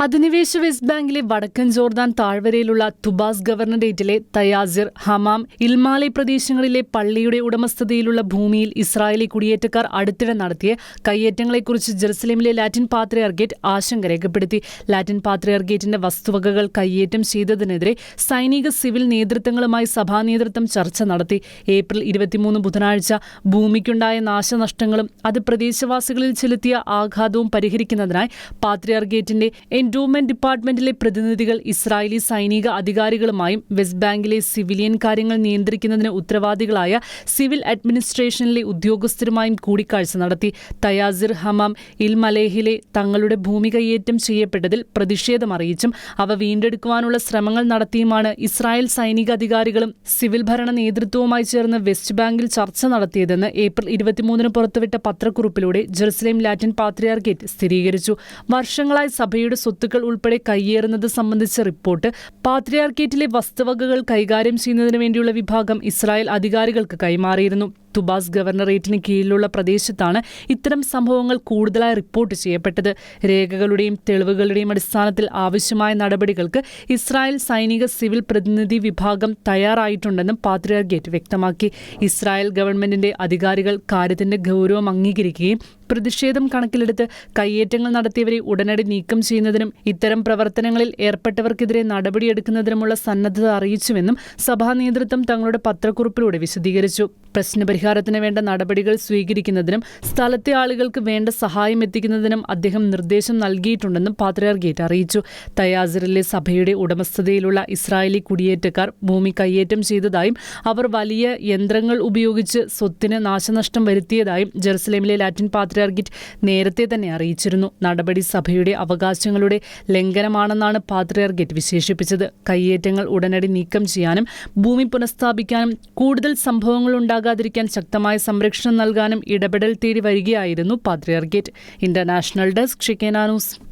അധിനിവേശ വെസ്റ്റ് ബാങ്കിലെ വടക്കൻ ജോർദാൻ താഴ്വരയിലുള്ള തുബാസ് ഗവർണറേറ്റിലെ തയാസിർ, ഹമാം, ഇൽമാലെ പ്രദേശങ്ങളിലെ പള്ളിയുടെ ഉടമസ്ഥതയിലുള്ള ഭൂമിയിൽ ഇസ്രായേലി കുടിയേറ്റക്കാർ അടുത്തിടെ നടത്തിയ കയ്യേറ്റങ്ങളെക്കുറിച്ച് ജെറുസലേമിലെ ലാറ്റിൻ പാത്രിയാർക്കേറ്റ് ആശങ്ക രേഖപ്പെടുത്തി. ലാറ്റിൻ പാത്രിയാർക്കേറ്റിന്റെ വസ്തുവകകൾ കയ്യേറ്റം ചെയ്തതിനെതിരെ സൈനിക സിവിൽ നേതൃത്വങ്ങളുമായി സഭാ നേതൃത്വം ചർച്ച നടത്തി. ഏപ്രിൽ 23 ബുധനാഴ്ച ഭൂമിക്കുണ്ടായ നാശനഷ്ടങ്ങളും അത് പ്രദേശവാസികളിൽ ചെലുത്തിയ ആഘാതവും പരിഹരിക്കുന്നതിനായി പാത്രിയാർക്കേറ്റിന്റെ എൻഡോമെന്റ് ഡിപ്പാർട്ട്മെന്റിലെ പ്രതിനിധികൾ ഇസ്രായേലി സൈനിക അധികാരികളുമായും വെസ്റ്റ് ബാങ്കിലെ സിവിലിയൻ കാര്യങ്ങൾ നിയന്ത്രിക്കുന്നതിന് ഉത്തരവാദികളായ സിവിൽ അഡ്മിനിസ്ട്രേഷനിലെ ഉദ്യോഗസ്ഥരുമായും കൂടിക്കാഴ്ച നടത്തി. തയാസിർ, ഹമാം, ഇൽമലേഹിലെ തങ്ങളുടെ ഭൂമി കയ്യേറ്റം ചെയ്യപ്പെട്ടതിൽ പ്രതിഷേധമറിയിച്ചും അവ വീണ്ടെടുക്കുവാനുള്ള ശ്രമങ്ങൾ നടത്തിയുമാണ് ഇസ്രായേൽ സൈനിക അധികാരികളും സിവിൽ ഭരണ നേതൃത്വവുമായി ചേർന്ന് വെസ്റ്റ് ബാങ്കിൽ ചർച്ച നടത്തിയതെന്ന് ഏപ്രിൽ 23 പുറത്തുവിട്ട പത്രക്കുറിപ്പിലൂടെ ജെറുസലേം ലാറ്റിൻ പാത്രിയാർക്കേറ്റ് സ്ഥിരീകരിച്ചു. വർഷങ്ങളായി സഭയുടെ സ്വത്തുക്കൾ ഉൾപ്പെടെ കയ്യേറുന്നത് സംബന്ധിച്ച റിപ്പോർട്ട് പാത്രിയാർക്കേറ്റിലെ വസ്തുവകകൾ കൈകാര്യം ചെയ്യുന്നതിന് വേണ്ടിയുള്ള വിഭാഗം ഇസ്രായേൽ അധികാരികൾക്ക് കൈമാറിയിരുന്നു. തുബാസ് ഗവർണറേറ്റിന് കീഴിലുള്ള പ്രദേശത്താണ് ഇത്തരം സംഭവങ്ങൾ കൂടുതലായി റിപ്പോർട്ട് ചെയ്യപ്പെട്ടത്. രേഖകളുടെയും തെളിവുകളുടെയും അടിസ്ഥാനത്തിൽ ആവശ്യമായ നടപടികൾക്ക് ഇസ്രായേൽ സൈനിക സിവിൽ പ്രതിനിധി വിഭാഗം തയ്യാറായിട്ടുണ്ടെന്നും പാത്രിയാർക്കേറ്റ് വ്യക്തമാക്കി. ഇസ്രായേൽ ഗവൺമെന്റിന്റെ അധികാരികൾ കാര്യത്തിന്റെ ഗൗരവം അംഗീകരിക്കുകയും പ്രതിഷേധം കണക്കിലെടുത്ത് കയ്യേറ്റങ്ങൾ നടത്തിയവരെ ഉടനടി നീക്കം ചെയ്യുന്നതിനും ഇത്തരം പ്രവർത്തനങ്ങളിൽ ഏർപ്പെട്ടവർക്കെതിരെ നടപടിയെടുക്കുന്നതിനുമുള്ള സന്നദ്ധത അറിയിച്ചുവെന്നും സഭാ നേതൃത്വം തങ്ങളുടെ പത്രക്കുറിപ്പിലൂടെ വിശദീകരിച്ചു. പ്രശ്നപരിഹാരത്തിന് വേണ്ട നടപടികൾ സ്വീകരിക്കുന്നതിനും സ്ഥലത്തെ ആളുകൾക്ക് വേണ്ട സഹായം എത്തിക്കുന്നതിനും അദ്ദേഹം നിർദ്ദേശം നൽകിയിട്ടുണ്ടെന്നും പാത്രിയാർക്കേറ്റ് അറിയിച്ചു. തയാസിറിലെ സഭയുടെ ഉടമസ്ഥതയിലുള്ള ഇസ്രായേലി കുടിയേറ്റക്കാർ ഭൂമി കയ്യേറ്റം ചെയ്തതായും അവർ വലിയ യന്ത്രങ്ങൾ ഉപയോഗിച്ച് സ്വത്തിന് നാശനഷ്ടം വരുത്തിയതായും ജെറുസലേമിലെ ലാറ്റിൻ പാത്രിയാർക്കേറ്റ് നേരത്തെ തന്നെ അറിയിച്ചിരുന്നു. നടപടി സഭയുടെ അവകാശങ്ങളുടെ ലംഘനമാണെന്നാണ് പാത്രിയാർക്കേറ്റ് വിശേഷിപ്പിച്ചത്. കയ്യേറ്റങ്ങൾ ഉടനടി നീക്കം ചെയ്യാനും ഭൂമി പുനഃസ്ഥാപിക്കാനും കൂടുതൽ സംഭവങ്ങൾ ഉണ്ടാകാതിരിക്കാൻ ശക്തമായ സംരക്ഷണം നൽകാനും ഇടപെടൽ തേടി വരികയായിരുന്നു patriarchate. International desk, Shekinah news.